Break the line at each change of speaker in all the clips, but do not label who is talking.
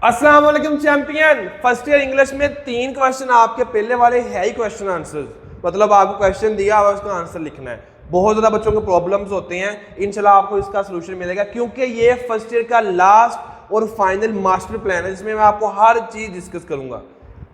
अस्सलाम वालेकुम champion. First year English में 3 क्वेश्चन आपके पहले वाले है ही क्वेश्चन आंसर्स, मतलब आपको क्वेश्चन दिया हुआ उसका आंसर लिखना है। बहुत ज़्यादा बच्चों को प्रॉब्लम्स होते हैं, इंशाल्लाह आपको इसका सोल्यूशन मिलेगा क्योंकि ये फर्स्ट ईयर का लास्ट और फाइनल मास्टर प्लान है जिसमें मैं आपको हर चीज़ डिस्कस करूंगा।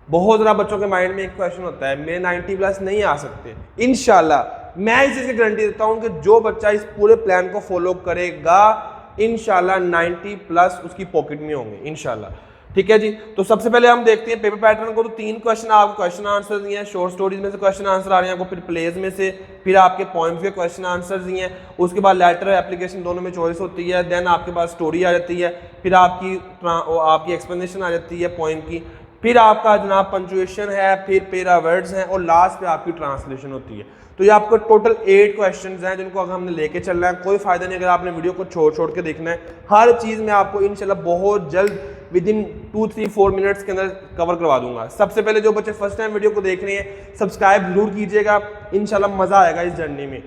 बहुत ज़्यादा बच्चों के माइंड में एक क्वेश्चन होता है, मेरे 90 प्लस नहीं आ सकते। इंशाल्लाह मैं इस चीज़ की गारंटी देता हूँ कि जो बच्चा इस पूरे प्लान को फॉलो करेगा इंशाल्लाह 90 प्लस उसकी पॉकेट में होंगे इंशाल्लाह। ठीक है जी, तो सबसे पहले हम देखते हैं पेपर पैटर्न को। तो 3 क्वेश्चन आपको क्वेश्चन आंसर दिए हैं, शॉर्ट स्टोरीज में से क्वेश्चन आंसर आ रहे हैं आपको, फिर प्लेज में से, फिर आपके पोएम्स के क्वेश्चन आंसर दिए हैं, उसके बाद लेटर एप्लीकेशन दोनों में चॉइस होती है, देन आपके पास स्टोरी आ जाती है, फिर आपकी एक्सप्लेनेशन आ जाती है पोएम की, फिर आपका जनाब पंचुएशन है, फिर पेरा वर्ड्स हैं और लास्ट पे आपकी ट्रांसलेशन होती है। तो ये आपको टोटल 8 क्वेश्चंस हैं जिनको अगर हमने लेके चलना है। कोई फायदा नहीं अगर आपने वीडियो को छोड़ के देखना है। हर चीज़ मैं आपको इंशाल्लाह बहुत जल्द विद इन 2-3-4 मिनट्स के अंदर कवर करवा दूंगा। सबसे पहले जो बच्चे फर्स्ट टाइम वीडियो को देख रहे हैं सब्सक्राइब जरूर कीजिएगा, इंशाल्लाह मजा आएगा इस जर्नी में।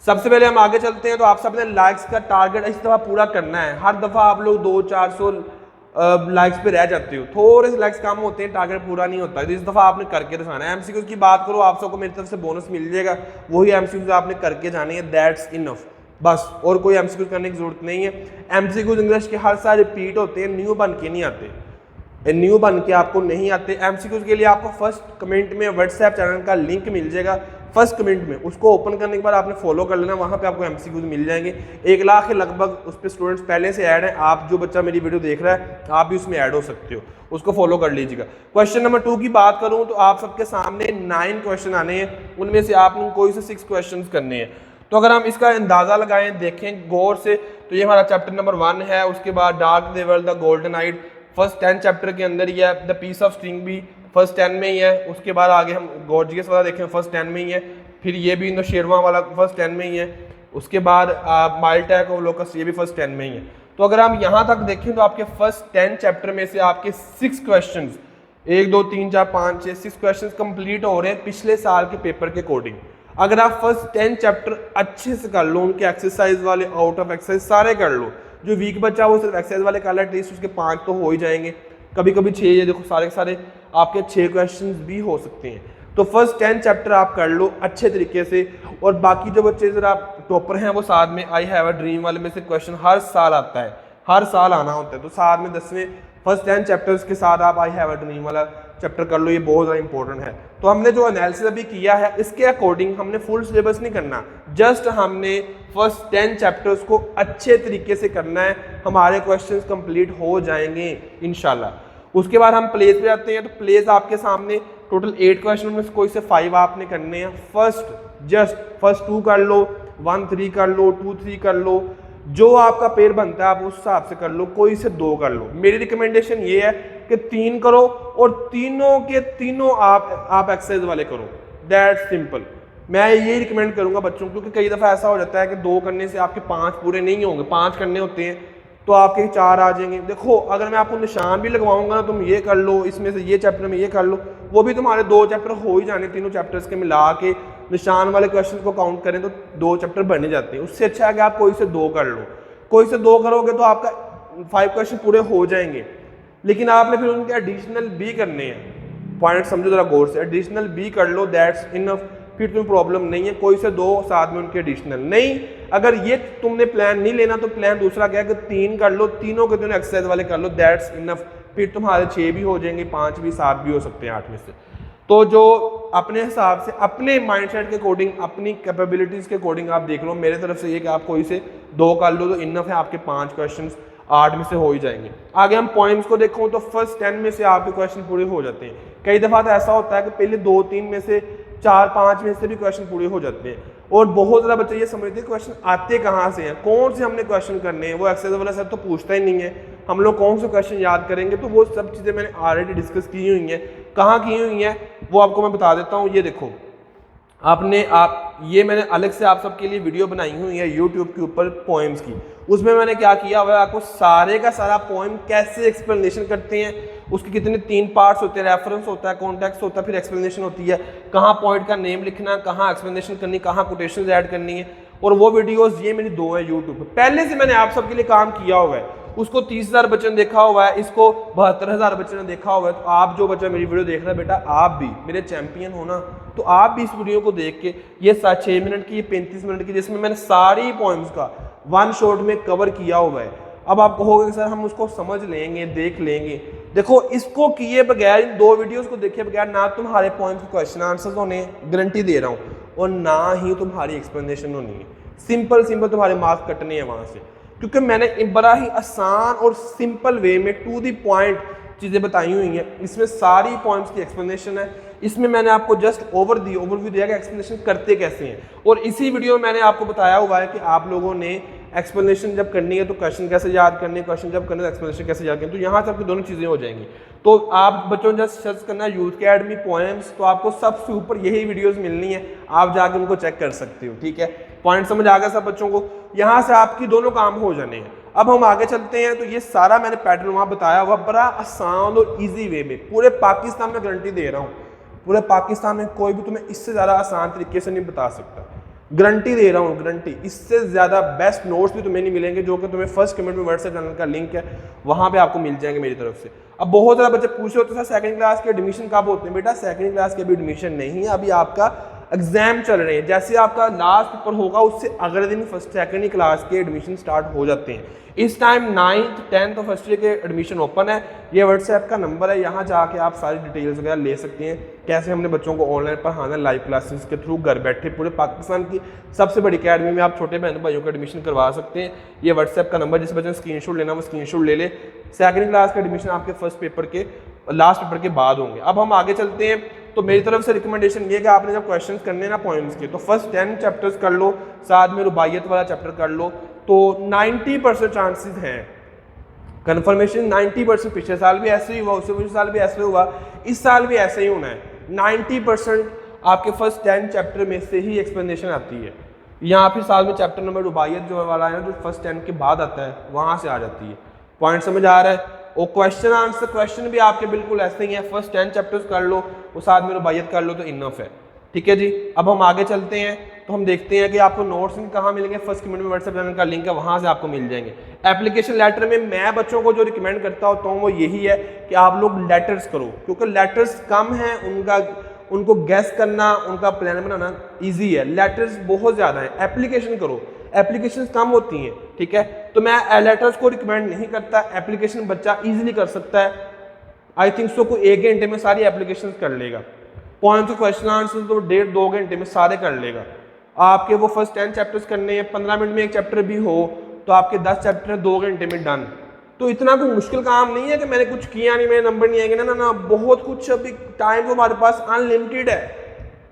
सबसे पहले हम आगे चलते हैं। तो आप सबने लाइक्स का टारगेट इस दफ़ा पूरा करना है। हर दफ़ा आप लोग 200-400 लाइक्स पे रह जाते हो, थोड़े से लाइक्स कम होते हैं, टारगेट पूरा नहीं होता है। तो इस दफ़ा आपने करके दिखाना है। एमसीक्यूज की बात करो, आप सबको मेरी तरफ से बोनस मिल जाएगा, वही एमसीक्यूज आपने करके जाने हैं, दैट्स इनफ बस, और कोई एमसीक्यूज करने की जरूरत नहीं है। एमसीक्यूज इंग्लिश के हर साल रिपीट होते हैं, न्यू बन के नहीं आते, न्यू बन के आपको नहीं आते। एमसीक्यूज के लिए आपको फर्स्ट कमेंट में व्हाट्सएप चैनल का लिंक मिल जाएगा, फर्स्ट कमेंट में उसको ओपन करने के बाद आपने फॉलो कर लेना, वहाँ पे आपको एमसीक्यूज मिल जाएंगे। 1 लाख के लगभग उस पर स्टूडेंट्स पहले से ऐड हैं। आप जो बच्चा मेरी वीडियो देख रहा है आप भी उसमें ऐड हो सकते हो, उसको फॉलो कर लीजिएगा। क्वेश्चन नंबर 2 की बात करूँ तो आप सबके सामने 9 क्वेश्चन आने हैं, उनमें से आपने कोई से 6 क्वेश्चन करने हैं। तो अगर हम इसका अंदाजा लगाएं, देखें गौर से, तो ये हमारा चैप्टर नंबर 1 है। उसके बाद dark they were the golden eyed first 10 chapter के अंदर ही है। द पीस ऑफ स्ट्रिंग भी फर्स्ट 10 में ही है। उसके बाद आगे हम गॉर्जियस वाला देखें फर्स्ट 10 में ही है। फिर ये भी इन शेरवा वाला फर्स्ट 10 में ही है। उसके बाद माइल्ड टैक ऑफ लोकस ये भी फर्स्ट 10 में ही है। तो अगर हम यहाँ तक देखें तो आपके फर्स्ट 10 चैप्टर में से आपके 6 क्वेश्चन 1 2 3 4 5 6 6 क्वेश्चन कंप्लीट हो रहे हैं पिछले साल के पेपर के अकॉर्डिंग। अगर आप फर्स्ट 10 चैप्टर अच्छे से कर लो, उनके एक्सरसाइज वाले आउट ऑफ एक्सरसाइज सारे कर लो, जो वीक बच्चा वो सिर्फ एक्सरसाइज वाले कर ले, एटलीस्ट उसके 5 तो हो ही जाएंगे, कभी कभी 6। ये देखो सारे के सारे आपके 6 क्वेश्चन भी हो सकते हैं। तो फर्स्ट 10 चैप्टर आप कर लो अच्छे तरीके से। और बाकी जो बच्चे जरा टॉपर हैं वो साथ में आई हैव अ ड्रीम वाले में से क्वेश्चन हर साल आता है, हर साल आना होता है, तो साथ में 10वें फर्स्ट 10 चैप्टर्स के साथ आप आई हैव अ ड्रीम वाला चैप्टर कर लो, ये बहुत ज़्यादा इंपॉर्टेंट है। तो हमने जो एनालिसिस अभी किया है इसके अकॉर्डिंग हमने फुल सिलेबस नहीं करना, जस्ट हमने फर्स्ट 10 चैप्टर्स को अच्छे तरीके से करना है, हमारे क्वेश्चंस कंप्लीट हो जाएंगे इंशाल्लाह। उसके बाद हम प्लेस पे जाते हैं। तो प्लेस आपके सामने टोटल 8 क्वेश्चन में से कोई से 5 आपने करने हैं। फर्स्ट 2 कर लो, 1 3 कर लो, 2 3 कर लो, जो आपका पेड़ बनता है आप उस हिसाब से कर लो, कोई से 2 कर लो। मेरी रिकमेंडेशन ये है कि 3 करो और तीनों के तीनों आप एक्सरसाइज वाले करो, दैट्स सिंपल। मैं यही रिकमेंड करूंगा बच्चों को, क्योंकि कई दफ़ा ऐसा हो जाता है कि 2 करने से आपके 5 पूरे नहीं होंगे, 5 करने होते हैं तो आपके 4 आ जाएंगे। देखो अगर मैं आपको निशान भी लगवाऊंगा ना, तुम ये कर लो, इसमें से ये चैप्टर में ये कर लो, वो भी तुम्हारे 2 चैप्टर हो ही जाने, तीनों चैप्टर्स के मिला के निशान वाले क्वेश्चन को काउंट करें तो 2 चैप्टर बने जाते हैं। उससे अच्छा है कि आप कोई से 2 कर लो, कोई से 2 करोगे तो आपका 5 क्वेश्चन पूरे हो जाएंगे। लेकिन आपने फिर उनके एडिशनल भी करने हैं, पॉइंट समझो जरा गौर से, एडिशनल भी कर लो, दैट्स इनफ, फिर तुम्हें प्रॉब्लम नहीं है। कोई से 2 साथ में उनके एडिशनल नहीं, अगर ये तुमने प्लान नहीं लेना तो प्लान दूसरा क्या है कि 3 कर लो, तीनों के तीनों एक्सरसाइज वाले कर लो, दैट्स इनफ, फिर तुम्हारे 6 भी हो जाएंगे, 5 भी, 7 भी हो सकते हैं 8 में से। तो जो अपने हिसाब से अपने माइंडसेट के अकॉर्डिंग अपनी कैपेबिलिटीज के अकॉर्डिंग आप देख लो। मेरे तरफ से ये कि आप कोई से 2 कर लो तो इनफ है, आपके 5 क्वेश्चन 8 में से हो ही जाएंगे। आगे हम पॉइंट्स को देखो तो फर्स्ट 10 में से आपके क्वेश्चन पूरे हो जाते हैं। कई दफ़ा तो ऐसा होता है कि पहले 2-3 में से 4-5 में से भी क्वेश्चन पूरे हो जाते हैं। और बहुत ज़्यादा बच्चे ये समझते हैं क्वेश्चन आते कहाँ से हैं, कौन से हमने क्वेश्चन करने हैं, वो एक्सरसाइज वाला सर तो पूछता ही नहीं है, हम लोग कौन से क्वेश्चन याद करेंगे। तो वो सब चीज़ें मैंने ऑलरेडी डिस्कस की हुई हैं, कहाँ की हुई हैं वो आपको मैं बता देता हूँ। ये देखो ये मैंने अलग से आप सबके लिए वीडियो बनाई हुई है यूट्यूब के ऊपर पोएम्स की, उसमें मैंने क्या किया हुआ है, आपको सारे का सारा पोएम कैसे एक्सप्लेनेशन करते हैं, उसके कितने 3 पार्ट्स होते हैं, रेफरेंस होता है, कॉन्टेक्स्ट होता है, फिर एक्सप्लेनेशन होती है, कहाँ पॉइंट का नेम लिखना, कहाँ एक्सप्लेनेशन करनी, कहाँ कोटेशंस ऐड करनी है, और वो वीडियोस ये मेरी 2 है यूट्यूब पे, पहले से मैंने आप सबके लिए काम किया हुआ है। उसको 30,000 बच्चे ने देखा हुआ है, इसको 72,000 बच्चे ने देखा हुआ है। तो आप जो बच्चा मेरी वीडियो देख रहा है बेटा, आप भी मेरे चैंपियन हो ना, तो आप भी इस वीडियो को देख के ये 6 मिनट की, ये 35 मिनट की, जिसमें मैंने सारी पॉइंट्स का वन शॉट में कवर किया हुआ है। अब आप कहोगे सर हम उसको समझ लेंगे, देख लेंगे। देखो, इसको किए बगैर, इन 2 वीडियोस को देखे बगैर ना तुम्हारे पॉइंट्स क्वेश्चन आंसर्स होने, गारंटी दे रहा हूँ, और ना ही तुम्हारी एक्सप्लेनेशन होनी है। सिंपल तुम्हारे मार्क्स कटने हैं वहां से, क्योंकि मैंने बड़ा ही आसान और सिंपल वे में टू द पॉइंट चीज़ें बताई हुई हैं। इसमें सारी पॉइंट्स की एक्सप्लेनेशन है। इसमें मैंने आपको जस्ट ओवरव्यू दिया कि एक्सप्लेनेशन करते कैसे हैं, और इसी वीडियो में मैंने आपको बताया हुआ है कि आप लोगों ने एक्सप्लेनेशन जब करनी है तो क्वेश्चन कैसे याद करने, क्वेश्चन जब करने तो एक्सप्लेनेशन कैसे याद करनी। तो यहाँ से आपकी दोनों चीज़ें हो जाएंगी। तो आप बच्चों ने जस्ट सर्च करना है यूथ अकेडमी पोएम्स, तो आपको सबसे ऊपर यही वीडियोस मिलनी है, आप जाके उनको चेक कर सकते हो। ठीक है, पॉइंट समझ आ गया सब बच्चों को? यहाँ से आपकी दोनों काम हो जाने हैं। अब हम आगे चलते हैं। तो ये सारा मैंने पैटर्न वहाँ बताया हुआ, बड़ा आसान और ईजी वे में, पूरे पाकिस्तान में गारंटी दे रहा हूँ, पूरे पाकिस्तान में कोई भी तुम्हें इससे ज़्यादा आसान तरीके से नहीं बता सकता। गारंटी दे रहा हूँ, गारंटी। इससे ज़्यादा बेस्ट नोट्स भी तुम्हें नहीं मिलेंगे, जो कि तुम्हें फर्स्ट कमेंट में व्हाट्सएप चैनल का लिंक है, वहाँ पे आपको मिल जाएंगे मेरी तरफ से। अब बहुत ज़्यादा बच्चे पूछ रहे होते हैं सेकंड क्लास के एडमिशन कब होते हैं? बेटा सेकंड क्लास के अभी एडमिशन नहीं है, अभी आपका एग्जाम चल रहे हैं। जैसे आपका लास्ट पेपर होगा उससे अगले दिन फर्स्ट सेकंड क्लास के एडमिशन स्टार्ट हो जाते हैं। इस टाइम 9th 10th और फर्स्ट ईयर के एडमिशन ओपन है। ये व्हाट्सएप का नंबर है, यहाँ जाके आप सारी डिटेल्स वगैरह ले सकते हैं, कैसे हमने बच्चों को ऑनलाइन पढ़ाना, लाइव क्लासेस के थ्रू घर बैठे पूरे पाकिस्तान की सबसे बड़ी अकेडमी में आप छोटे बहन भाइयों का एडमिशन करवा सकते हैं। ये व्हाट्सएप का नंबर, जिस बच्चे ने स्क्रीनशॉट लेना वो स्क्रीनशॉट ले ले। सेकंड क्लास का एडमिशन आपके फर्स्ट पेपर के लास्ट पेपर के बाद होंगे। अब हम आगे चलते हैं। तो मेरी तरफ से रिकमेंडेशन ये कि आपने जब क्वेश्चंस करने ना पॉइंट्स के, तो फर्स्ट 10 चैप्टर्स कर लो, साथ में रुबाइयत वाला चैप्टर कर लो, तो 90% चांसेस हैं कन्फर्मेशन। 90% पिछले साल भी ऐसे ही हुआ, उससे पिछले साल भी ऐसे हुआ, इस साल भी ऐसे ही होना है। 90% आपके फर्स्ट 10 चैप्टर में से ही एक्सप्लेनेशन आती है। यहाँ फिर साल में चैप्टर नंबर रुबाइयत जो वाला है, जो फर्स्ट 10 के बाद आता है, वहाँ से आ जाती है। पॉइंट समझ आ रहा है? और क्वेश्चन आंसर क्वेश्चन भी आपके बिल्कुल ऐसे ही है। फर्स्ट 10 चैप्टर्स कर लो, वो साथ में रुबाइयत कर लो तो इनफ है। ठीक है जी, अब हम आगे चलते हैं। तो हम देखते हैं कि आपको नोट्स कहाँ मिलेंगे। फर्स्ट कमेंट में व्हाट्सएप चैनल का लिंक है, वहाँ से आपको मिल जाएंगे। एप्लीकेशन लेटर में मैं बच्चों को जो रिकमेंड करता होता हूँ वो यही है कि आप लोग लेटर्स करो, क्योंकि लेटर्स कम हैं, उनको गैस करना, उनका प्लान बनाना ईजी है। लेटर्स बहुत ज़्यादा है, एप्लीकेशन करो, एप्लीकेशन कम होती हैं। ठीक है, तो मैं लेटर्स को रिकमेंड नहीं करता, एप्लीकेशन बच्चा ईजिली कर सकता है। आई थिंक सो को 1 घंटे में सारी एप्लीकेशन कर लेगा। पॉइंट ऑफ क्वेश्चन आंसर तो 1.5-2 घंटे में सारे कर लेगा। आपके वो फर्स्ट 10 चैप्टर्स करने हैं, 15 मिनट में एक चैप्टर भी हो तो आपके 10 चैप्टर 2 घंटे में डन। तो इतना कोई मुश्किल काम नहीं है कि मैंने कुछ किया नहीं, मेरे नंबर नहीं आएंगे। ना, बहुत कुछ अभी टाइम तो हमारे पास अनलिमिटेड है।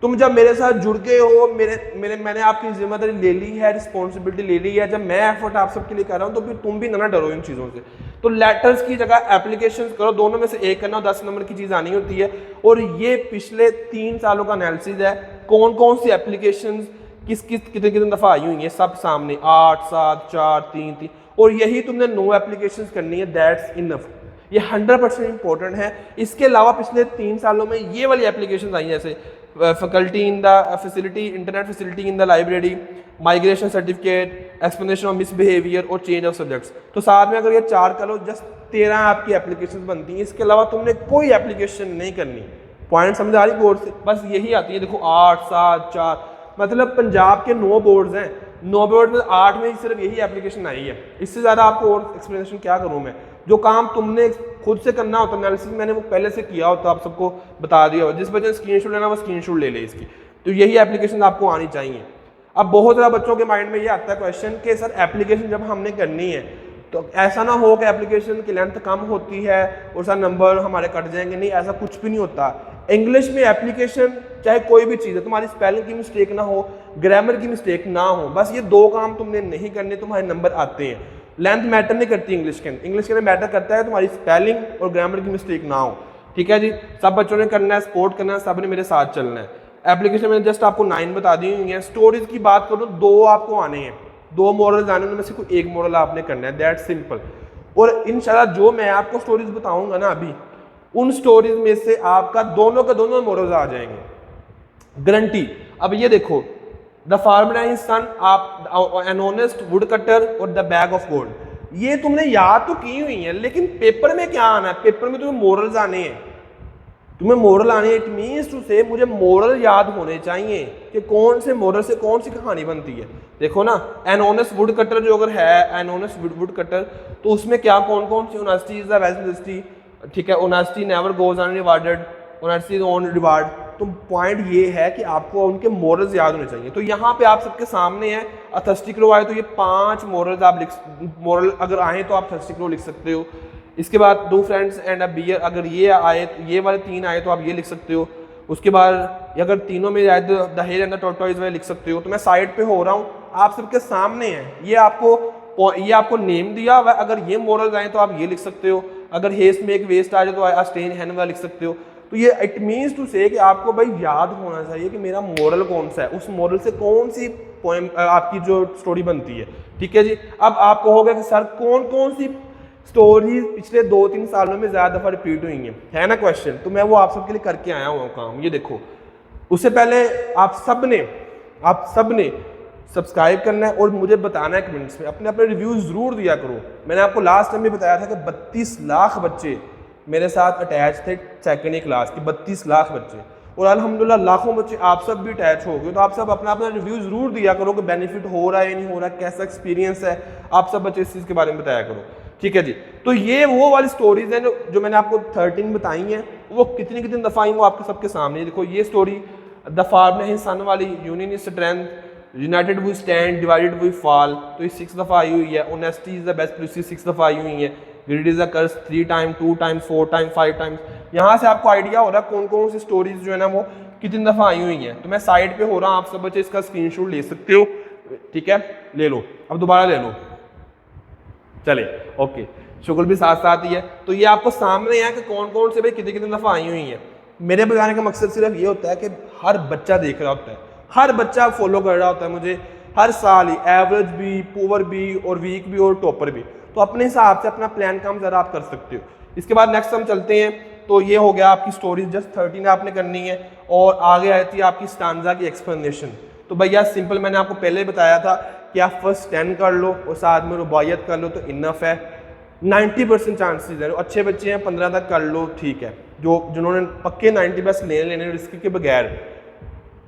तुम जब मेरे साथ जुड़ गए हो, मैंने आपकी जिम्मेदारी ले ली है, रिस्पॉन्सिबिलिटी ले ली है, जब मैं एफर्ट आप सबके लिए कर रहा हूँ, तो फिर तुम भी ना डरो इन चीज़ों से। तो लेटर्स की जगह एप्लीकेशन करो, दोनों में से एक करना, 10 नंबर की चीज़ आनी होती है। और ये पिछले 3 सालों का एनालिसिस है, कौन कौन सी एप्लीकेशन कितने दफ़ा आई हुई है, सब सामने 8, 7, 4, 3, 3, और यही तुमने 9 एप्लीकेशन करनी है। That's enough. ये 100% इंपॉर्टेंट है। इसके अलावा पिछले 3 सालों में ये वाली एप्लीकेशन आई, जैसे faculty in the facility, internet facility in the library, migration certificate, explanation of misbehaviour और चेंज ऑफ सब्जेक्ट्स। तो साथ में अगर ये 4 करो, जस्ट 13 आपकी एप्लीकेशन बनती हैं। इसके अलावा तुमने कोई एप्लीकेशन नहीं करनी। पॉइंट समझ आ रही बोर्ड से? बस यही आती है। देखो 8, 7, 4, मतलब पंजाब के 9 बोर्ड्स हैं, 9 बोर्ड में 8 में सिर्फ यही एप्लीकेशन आई है। इससे ज़्यादा आपको और एक्सप्लेनेशन क्या करूँ मैं? जो काम तुमने खुद से करना होता है, एनालिसिस मैंने वो पहले से किया होता, आप सबको बता दिया हो। जिस बच्चे ने स्क्रीनशॉट लेना वो स्क्रीनशॉट ले ले इसकी। तो यही एप्लीकेशन आपको आनी चाहिए। अब बहुत ज़्यादा बच्चों के माइंड में ये आता है क्वेश्चन कि सर एप्लीकेशन जब हमने करनी है तो ऐसा ना हो कि एप्लीकेशन की लेंथ कम होती है और सर नंबर हमारे कट जाएंगे। नहीं, ऐसा कुछ भी नहीं होता। इंग्लिश में एप्लीकेशन चाहे कोई भी चीज़ है, तुम्हारी स्पेलिंग की मिस्टेक ना हो, ग्रामर की मिस्टेक ना हो, बस ये 2 काम तुमने नहीं करने, तुम्हारे नंबर आते हैं। लेंथ मैटर नहीं करती इंग्लिश के अंदर मैटर करता है तुम्हारी स्पेलिंग और ग्रामर की मिस्टेक ना हो। ठीक है जी, सब बच्चों ने करना है, सपोर्ट करना है, सब ने मेरे साथ चलना है। एप्लीकेशन में जस्ट आपको 9 बता दी हुई है। स्टोरीज की बात करो, 2 आपको आने हैं, 2 मॉरल्स आने, उनमें से कोई एक मॉरल आपने करना है। That simple. और इंशाल्लाह जो मैं आपको स्टोरीज बताऊंगा ना अभी, उन स्टोरीज में से आपका दोनों का दोनों मॉरल्स आ जाएंगे, गारंटी। अब ये देखो, the farmer and his son, आप एन ऑनेस्ट वुड कटर और द बैग ऑफ गोल्ड। ये तुमने याद तो की हुई है, लेकिन पेपर में क्या आना है, पेपर में तुम्हें मोरल्स आने हैं, तुम्हें मोरल आने, इट मीन्स टू से मुझे मोरल याद होने चाहिए कि कौन से मोरल से कौन सी कहानी बनती है। देखो ना, एन ऑनेस्ट वुड कटर जो अगर है, एन ऑनेस्ट वुड कटर, तो उसमें क्या कौन कौन सी, honesty is the best industry, ठीक है, honesty never goes unrewarded, honesty is on reward. तो पॉइंट ये है कि आपको उनके मोरल्स याद होने चाहिए। तो यहाँ पे आप सबके सामने है, अथर्स्टी क्रो आए तो ये 5 मोरल्स आप मोरल अगर आए तो आप थर्स्टी क्रो लिख सकते हो। इसके बाद 2 फ्रेंड्स एंड अ बियर, अगर ये आए, ये वाले 3 आए तो आप ये लिख सकते हो। उसके बाद अगर तीनों में आए तो the hare and the tortoise वाले लिख सकते हो। तो मैं साइड पे हो रहा हूँ, आप सबके सामने है, ये आपको नेम दिया हुआ, अगर ये मोरल्स आए तो आप ये लिख सकते हो। अगर हेस्ट में एक वेस्ट आ जाए तो आ स्टेन हैन वाला लिख सकते हो। तो ये इट मीन्स टू से कि आपको भाई याद होना चाहिए कि मेरा मोरल कौन सा है, उस मोरल से कौन सी पोएम आपकी जो स्टोरी बनती है। ठीक है जी। अब आप कहोगे कि सर कौन कौन सी स्टोरीज पिछले 2-3 सालों में ज्यादा दफा रिपीट हुई है ना क्वेश्चन, तो मैं वो आप सबके लिए करके आया हूँ काम। ये देखो, उससे पहले आप सब ने सब्सक्राइब करना है और मुझे बताना है कमेंट्स में, अपने अपने रिव्यूज जरूर दिया करो। मैंने आपको लास्ट टाइम भी बताया था कि 32 लाख बच्चे मेरे साथ अटैच थे सेकेंड क्लास की, 32 लाख बच्चे, और अल्हम्दुलिल्लाह लाखों बच्चे आप सब भी अटैच हो गए। तो आप सब अपना अपना रिव्यू जरूर दिया करो कि बेनिफिट हो रहा है या नहीं हो रहा है, कैसा एक्सपीरियंस है, आप सब बच्चे इस चीज़ के बारे में बताया करो। ठीक है जी। तो ये वो वाली स्टोरीज हैं जो मैंने आपको 13 बताई हैं, वो कितनी कितनी दफ़ा आई वो आपके सबके सामने। देखो ये स्टोरी द फार्म सन वाली, union is strength, united we stand, divided we fall, तो ये 6 दफ़ा आई हुई है। Honesty is the best policy 6 दफ़ा आई हुई है। Greed is a curse 3 time, 2 times, 4 time, 5 times. यहाँ से आपको आइडिया हो रहा है कौन कौन सी स्टोरीज जो है ना वो कितनी दफ़ा आई हुई हैं। तो मैं साइड पे हो रहा हूँ, आप सब बच्चे इसका स्क्रीनशॉट ले सकते हो। ठीक है, ले लो, अब दोबारा ले लो, चले ओके, शुक्र भी साथ साथ ही है। तो ये आपको सामने है कि कौन कौन से भाई कितनी कितनी दफ़ा आई हुई हैं। मेरे बताने का मकसद सिर्फ ये होता है कि हर बच्चा देख रहा होता है, हर बच्चा फॉलो कर रहा होता है मुझे हर साल ही, एवरेज भी, पुअर भी और वीक भी और टॉपर भी। तो अपने हिसाब से अपना प्लान काम ज़रा आप कर सकते हो। इसके बाद नेक्स्ट हम चलते हैं। तो ये हो गया आपकी स्टोरीज, जस्ट 13 आपने करनी है, और आगे आती है आपकी स्टांजा की एक्सप्लेनेशन। तो भैया सिंपल, मैंने आपको पहले बताया था कि आप फर्स्ट 10 कर लो और साथ में रुबायत कर लो तो इनफ है। 90% चांसेस है, अच्छे बच्चे हैं 15 तक कर लो, ठीक है। जिन्होंने पक्के 90 बस लेने रिस्क के बगैर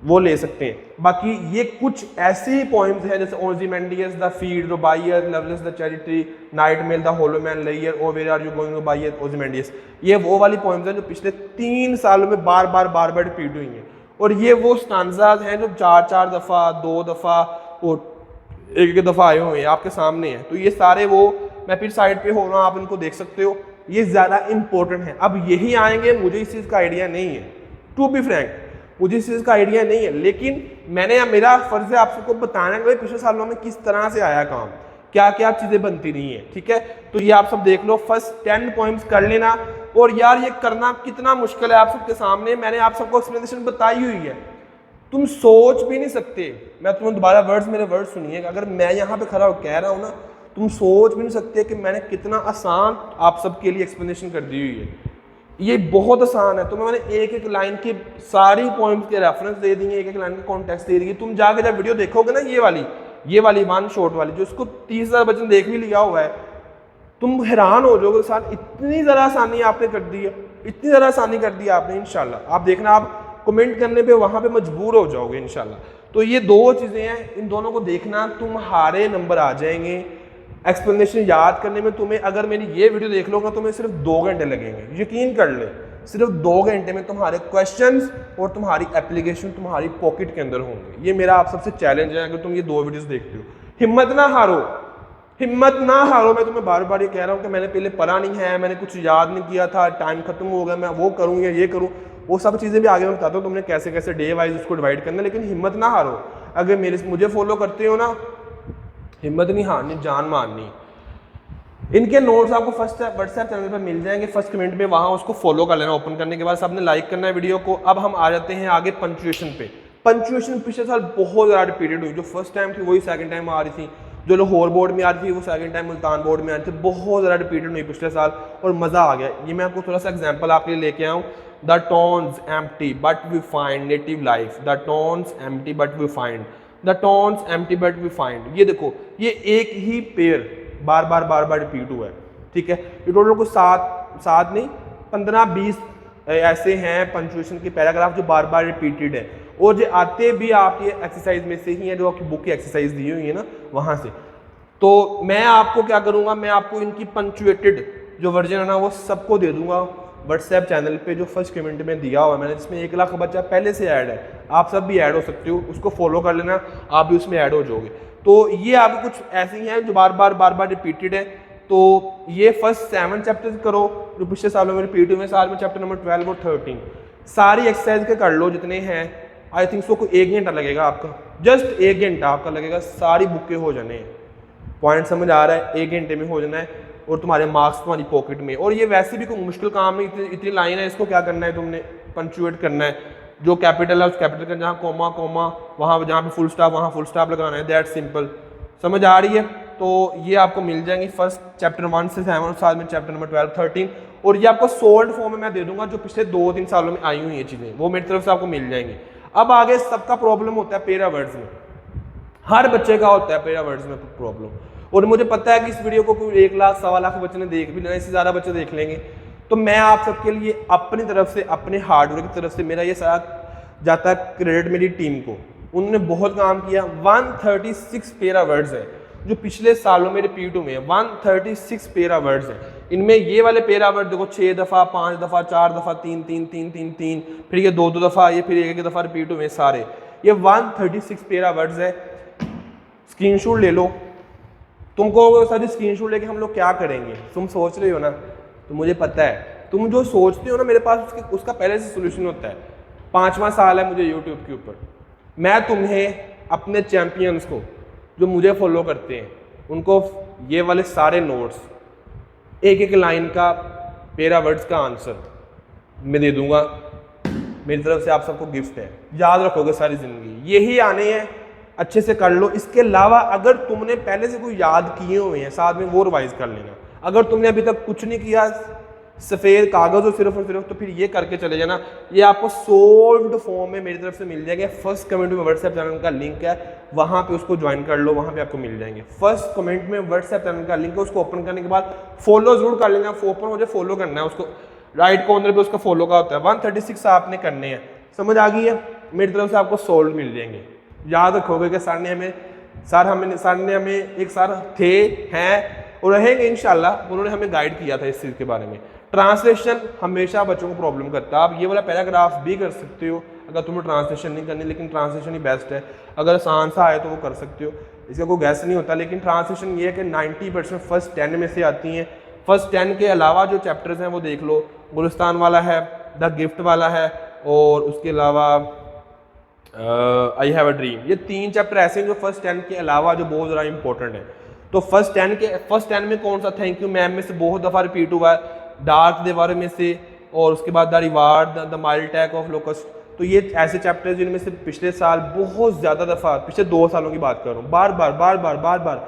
वो ले सकते हैं। बाकी ये कुछ ऐसे पोएम्स हैं जैसे Ozymandias, the feed, Rubaiyat, loveless, the charity, night mail, the hollow man, layer, O where are you going, Rubaiyat, Ozymandias, ये वो वाली पोएम्स हैं जो पिछले 3 सालों में बार बार रिपीट हुई हैं। और ये वो स्टांजाज हैं जो 4 दफ़ा, 2 दफ़ा और 1 दफ़ा आए हुए हैं, आपके सामने हैं। तो ये सारे वो, मैं फिर साइड पे हो रहा हूँ, आप इनको देख सकते हो, ये ज़्यादा इंपॉर्टेंट है। अब यही आएंगे, मुझे इस चीज़ का आइडिया नहीं है, टू बी फ्रैंक, मुझे इस चीज़ का आइडिया नहीं है, लेकिन मेरा फ़र्ज़ है आप सबको बताना कि पिछले सालों में किस तरह से आया काम, क्या क्या चीज़ें बनती रही हैं। ठीक है, तो ये आप सब देख लो, फर्स्ट 10 पॉइंट्स कर लेना। और यार ये करना कितना मुश्किल है आप सबके सामने, मैंने आप सबको एक्सप्लेनेशन बताई हुई है, तुम सोच भी नहीं सकते। मैं तुम्हें दोबारा मेरे वर्ड्स सुनिएगा, अगर मैं यहाँ पे खड़ा कह रहा हूँ ना, तुम सोच भी नहीं सकते कि मैंने कितना आसान आप सबके लिए एक्सप्लेनेशन कर दी हुई है। ये बहुत आसान है। तुम्हें मैंने एक लाइन की सारी पॉइंट्स के रेफरेंस दे दिए, एक लाइन का कॉन्टेक्स्ट दे दिए। तुम जाके जब वीडियो देखोगे ना, ये वाली 1 शॉट वाली, जो उसको 30,000 बच्चों ने देख भी लिया हुआ है, तुम हैरान हो जाओगे सर इतनी ज़रा आसानी आपने कर दी है, इतनी ज़रा आसानी कर दी आपने। इंशाल्लाह आप देखना, आप कमेंट करने पे वहाँ पे मजबूर हो जाओगे इंशाल्लाह। तो ये 2 चीज़ें हैं, इन दोनों को देखना, तुम्हारे नंबर आ जाएंगे एक्सप्लेनेशन याद करने में। तुम्हें अगर मेरी ये वीडियो देख लोगे तुम्हें सिर्फ 2 घंटे लगेंगे, यकीन कर ले, सिर्फ 2 घंटे में तुम्हारे क्वेश्चंस और तुम्हारी एप्लीकेशन तुम्हारी पॉकेट के अंदर होंगे। ये मेरा आप सबसे चैलेंज है, अगर तुम ये 2 वीडियोस देखते हो। हिम्मत ना हारो, हिम्मत ना हारो। मैं तुम्हें बार बार ये कह रहा हूँ कि मैंने पहले पढ़ा नहीं है, मैंने कुछ याद नहीं किया था, टाइम खत्म हो गया, मैं वो करूँ या ये करूँ, वो सब चीज़ें भी आगे मैं बताता हूँ तुमने कैसे कैसे डे वाइज उसको डिवाइड करना है। लेकिन हिम्मत ना हारो, अगर मुझे फॉलो करते हो ना, हिम्मत नहीं हारनी, जान मारनी। इनके नोट्स आपको फर्स्ट व्हाट्सएप चैनल पर मिल जाएंगे, फर्स्ट कमेंट में, वहाँ उसको फॉलो कर लेना। ओपन करने के बाद सबने लाइक करना है वीडियो को। अब हम आ जाते हैं आगे पंक्चुएशन पे। पंक्चुएशन पिछले साल बहुत ज़्यादा रिपीटेड हुई, जो फर्स्ट टाइम थी वही सेकंड टाइम आ रही थी, जो लाहौर बोर्ड में आ रही थी वो सेकंड टाइम मुल्तान बोर्ड में आ रही थी, बहुत ज़्यादा रिपीटेड हुई पिछले साल और मज़ा आ गया। ये मैं आपको थोड़ा सा एग्जाम्पल आपके लिए लेके आऊँ। The tones empty but we find native life, the tones empty but we find, the tones empty but we find. ये देखो, ये एक ही पेयर बार बार रिपीट हुआ है, ठीक है। ये टोटल कुछ सात नहीं 15-20 ऐसे हैं पंक्चुएशन के पैराग्राफ जो बार बार रिपीटेड है, और जो आते भी आपकी एक्सरसाइज में से ही है, जो आपकी बुक की एक्सरसाइज दी हुई है ना वहाँ से। तो मैं आपको क्या करूँगा, मैं आपको इनकी पंक्चुएटेड जो वर्जन है ना वो सबको दे दूंगा व्हाट्सएप चैनल पे, जो फर्स्ट कमेंट में दिया हुआ है मैंने, जिसमें 1 लाख बच्चा पहले से ऐड है, आप सब भी ऐड हो सकते हो, उसको फॉलो कर लेना, आप भी उसमें ऐड हो जाओगे। तो ये आपको कुछ ऐसी हैं जो बार बार रिपीटेड है। तो ये फर्स्ट 7 चैप्टर्स करो जो पिछले सालों में रिपीट हुए, साल में चैप्टर नंबर 12 और 13 सारी एक्सरसाइज के कर लो जितने हैं। आई थिंक सो को 1 घंटा लगेगा आपका, जस्ट 1 घंटा आपका लगेगा, सारी बुकें हो जाने हैं। पॉइंट समझ आ रहा है? 1 घंटे में हो जाना है और तुम्हारे मार्क्स तुम्हारी पॉकेट में। और ये वैसे भी कोई मुश्किल काम नहीं, इतनी लाइन है, इसको क्या करना है तुमने पंक्चुएट करना है, जो कैपिटल है उस कैपिटल का, जहाँ कॉमा वहाँ जहाँ पे फुल स्टॉप वहाँ फुल स्टॉप लगाना है, दैट सिंपल। समझ आ रही है? तो ये आपको मिल जाएंगी फर्स्ट चैप्टर 1 से 7 और साथ में चैप्टर नंबर 12, 13, और ये आपको सोल्ड फॉर्म में मैं दे दूंगा, जो पिछले 2-3 सालों में आई हुई ये चीज़ें वो मेरी तरफ से आपको मिल जाएंगी। अब आगे सबका प्रॉब्लम होता है पैरा वर्ड्स में, हर बच्चे का होता है पैरा वर्ड्स में प्रॉब्लम, और मुझे पता है कि इस वीडियो को कोई 1 लाख 1.25 लाख बच्चे ने देख भी लेना, इससे ज़्यादा बच्चे देख लेंगे। तो मैं आप सबके लिए अपनी तरफ से, अपने हार्डवर्क की तरफ से, मेरा ये सारा जाता है क्रेडिट मेरी टीम को, उन्होंने बहुत काम किया। 136 पैरा वर्ड्स है जो पिछले सालों में रिपीट हुए हैं, 136 पैरा वर्ड्स हैं। इनमें ये वाले पैरा वर्ड देखो 6 दफ़ा, 5 दफ़ा, 4 दफ़ा, 3, फिर ये 2 दफ़ा, ये फिर 1 दफ़ा रिपीट हुए सारे। ये 136 पैरा वर्ड्स है। स्क्रीनशॉट ले लो। तुमको सर स्क्रीनशॉट लेके हम लोग क्या करेंगे, तुम सोच रहे हो ना, तो मुझे पता है तुम जो सोचते हो ना, मेरे पास उसका पहले से सोल्यूशन होता है। 5वां साल है मुझे यूट्यूब के ऊपर, मैं तुम्हें अपने चैंपियंस को जो मुझे फॉलो करते हैं उनको ये वाले सारे नोट्स, एक लाइन का पैरा वर्ड्स का आंसर मैं दे दूंगा, मेरी तरफ से आप सबको गिफ्ट है, याद रखोगे सारी जिंदगी, यही आने हैं, अच्छे से कर लो। इसके अलावा अगर तुमने पहले से कोई याद किए हुए हैं साथ में वो रिवाइज कर लेना। अगर तुमने अभी तक कुछ नहीं किया, सफ़ेद कागज़ और सिर्फ, तो फिर ये करके चले जाना। ये आपको सोल्व्ड फॉर्म में मेरी तरफ से मिल जाएंगे। फर्स्ट कमेंट में व्हाट्सएप चैनल का लिंक है, वहाँ पे उसको ज्वाइन कर लो, वहाँ पे आपको मिल जाएंगे। फर्स्ट कमेंट में व्हाट्सएप चैनल का लिंक है, उसको ओपन करने के बाद फॉलो जरूर कर लेना। ओपन मुझे फॉलो करना है, उसको राइट कॉर्नर पर उसका फॉलो का होता है। 136 आपने करने हैं, समझ आ गई है? मेरी तरफ से आपको सोल्व मिल जाएंगे। याद रखोगे कि सर ने हमें एक सर थे, हैं और रहेंगे इंशाल्लाह, उन्होंने हमें गाइड किया था इस चीज़ के बारे में। ट्रांसलेशन हमेशा बच्चों को प्रॉब्लम करता है। आप ये वाला पैराग्राफ भी कर सकते हो अगर तुम्हें ट्रांसलेशन नहीं करनी, लेकिन ट्रांसलेशन ही बेस्ट है। अगर आसान सा आए तो वो कर सकते हो, इसका कोई गैस नहीं होता। लेकिन ट्रांसलेशन ये है कि 90% फर्स्ट 10 में से आती हैं। फर्स्ट 10 के अलावा जो चैप्टर्स हैं वो देख लो, गुलिस्तान वाला है, द गिफ्ट वाला है, और उसके अलावा आई हैव अ ड्रीम। ये 3 चैप्टर ऐसे हैं जो फर्स्ट 10 के अलावा जो बहुत ज़्यादा इंपॉर्टेंट है। तो फर्स्ट 10 में कौन सा थैंक यू मैम में से बहुत दफ़ा रिपीट हुआ है, डार्क के बारे में से, और उसके बाद the reward, the mild attack of locust. तो ये ऐसे चैप्टर्स जिनमें से पिछले साल बहुत ज़्यादा दफ़ा, पिछले 2 सालों की बात कर रहा हूँ, बार बार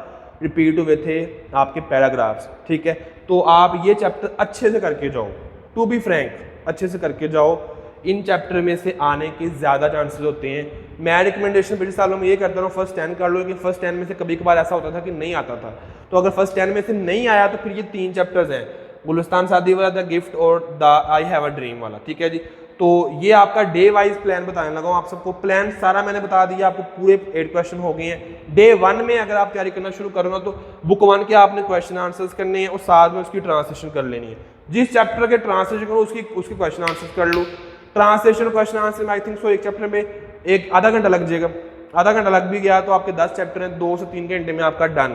रिपीट हुए थे आपके पैराग्राफ्स, ठीक है। तो आप ये चैप्टर अच्छे से करके जाओ, टू बी फ्रैंक, अच्छे से करके जाओ। इन चैप्टर में से आने के ज़्यादा चांसेस होते हैं। मैं रिकमेंडेशन पिछले सालों में ये करता हूँ, फर्स्ट 10 कर लो, लेकिन फर्स्ट 10 में से कभी कभार ऐसा होता था कि नहीं आता था। तो अगर फर्स्ट 10 में से नहीं आया तो फिर ये 3 चैप्टर्स हैं, गुलिस्तान शादी वाला, द गिफ्ट और the I have a dream वाला, ठीक है जी। तो ये आपका डे वाइज प्लान बताने लगा हूँ आप सबको। प्लान सारा मैंने बता दिया आपको, पूरे 8 क्वेश्चन हो गए हैं। डे 1 में अगर आप तैयारी करना शुरू करोगे तो बुक 1 के आपने क्वेश्चन आंसर्स करने हैं और साथ में उसकी ट्रांसलेशन कर लेनी है। जिस चैप्टर के ट्रांसलेशन करो उसकी क्वेश्चन आंसर्स कर लो। ट्रांसलेशन क्वेश्चन आंसर में आई थिंक सो एक चैप्टर में आधा घंटा लग जाएगा। आधा घंटा लग भी गया तो आपके 10 चैप्टर हैं, 2 से 3 घंटे में आपका डन।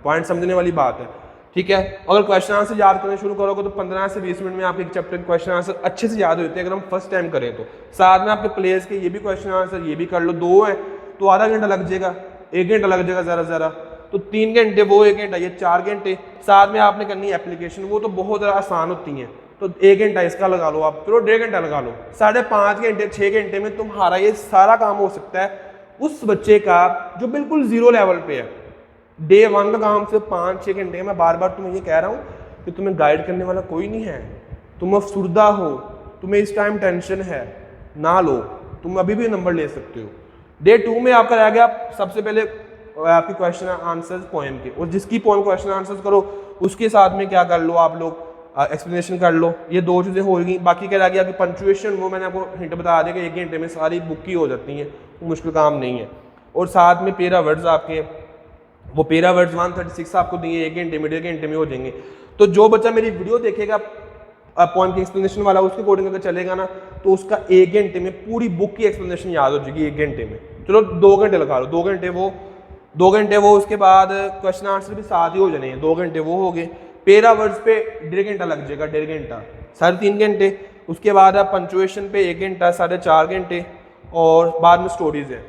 पॉइंट समझने वाली बात है, ठीक है। अगर क्वेश्चन आंसर याद करना शुरू करोगे तो 15 से 20 मिनट में आपके एक चैप्टर के क्वेश्चन आंसर अच्छे से याद होते हैं अगर हम फर्स्ट टाइम करें तो। साथ में आपके प्लेयर्स के ये भी क्वेश्चन आंसर ये भी कर लो, 2 है तो आधा घंटा लग जाएगा, 1 घंटा लग जाएगा ज़रा तो 3 घंटे, वो 1 घंटा, ये 4 घंटे। साथ में आपने करनी है एप्लीकेशन, वो तो बहुत ज़्यादा आसान होती हैं, तो 1 घंटा इसका लगा लो आप, चलो 1.5 घंटा लगा लो। 5.5 घंटे 6 घंटे में तुम्हारा ये सारा काम हो सकता है उस बच्चे का जो बिल्कुल 0 लेवल पे है। डे 1 का काम सिर्फ 5-6 घंटे। मैं बार बार तुम्हें ये कह रहा हूँ कि तुम्हें गाइड करने वाला कोई नहीं है, तुम अफसुर्दा हो, तुम्हें इस टाइम टेंशन है, ना लो, तुम अभी भी नंबर ले सकते हो। डे 2 में आपका रह गया सबसे पहले आपकी क्वेश्चन आंसर्स पोएम के, और जिसकी पोएम क्वेश्चन आंसर्स करो उसके साथ में क्या कर लो आप लोग, एक्सप्लेनेशन कर लो। ये 2 चीज़ें होगी। बाकी क्या रह गया कि पंक्चुएशन, वो मैंने आपको हिंट बता दिया कि 1 घंटे में सारी बुक की हो जाती हैं, वो मुश्किल काम नहीं है। और साथ में पेरा वर्ड्स आपके, वो पेरा वर्ड्स 136 आपको दिए, 1 घंटे में 1.5 घंटे में हो जाएंगे। तो जो बच्चा मेरी वीडियो देखेगा पोएम की एक्सप्लेनेशन वाला, उसके अकॉर्डिंग अगर चलेगा ना, तो उसका 1 घंटे में पूरी बुक की एक्सप्लेनेशन याद हो जाएगी 1 घंटे में। चलो 2 घंटे लगा लो, 2 घंटे वो, उसके बाद क्वेश्चन आंसर भी साथ ही हो जाने हैं, 2 घंटे वो हो गए। पेरा वर्ड्स पे 1.5 घंटा लग जाएगा, 1.5 घंटा, 3.5 घंटे। उसके बाद आप पंक्चुएशन पे 1 घंटा, 4.5 घंटे, और बाद में स्टोरीज है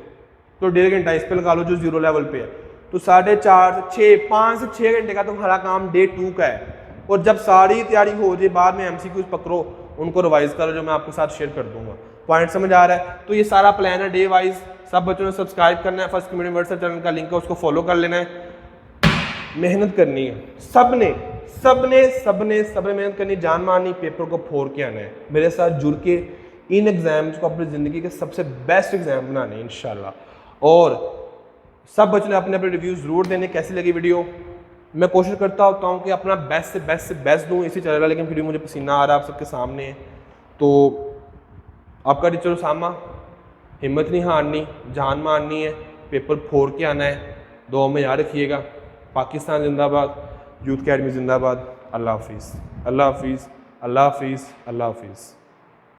तो 1.5 घंटा इस पे लगा लो जो 0 लेवल पे है। तो 4.5 से 5 से 6 घंटे का तुम्हारा काम डे 2 का है। और जब सारी तैयारी हो जाए, बाद में MCQs पकड़ो, उनको रिवाइज करो, जो मैं आपके साथ शेयर कर दूंगा। पॉइंट समझ आ रहा है? तो ये सारा प्लान है डे वाइज। सब बच्चों ने सब्सक्राइब करना है, फर्स्ट कम्युनिटी व्हाट्सएप चैनल का लिंक है, उसको फॉलो कर लेना है। मेहनत करनी है, सबने मेहनत करनी, जान मारनी, पेपर को फोड़ के आना है, मेरे साथ जुड़ के इन एग्जाम्स को अपनी ज़िंदगी के सबसे बेस्ट एग्जाम बनाने इंशाल्लाह। और सब बच्चों ने अपने रिव्यूज ज़रूर देने। कैसी लगी वीडियो? मैं कोशिश करता होता हूँ कि अपना बेस्ट से बेस्ट दूँ, इसी चलेगा, लेकिन फिर भी मुझे पसीना आ रहा है आप सबके सामने। तो आपका टीचर उसामा, हिम्मत नहीं हारनी, जान मारनी है, पेपर फोड़ के आना है। दुआ में याद रखिएगा। पाकिस्तान जिंदाबाद, यूथ अकेडमी जिंदाबाद। अल्लाह हाफिज़, अल्लाह हाफिज़, अल्लाह हाफिज़, अल्लाह हाफिज़।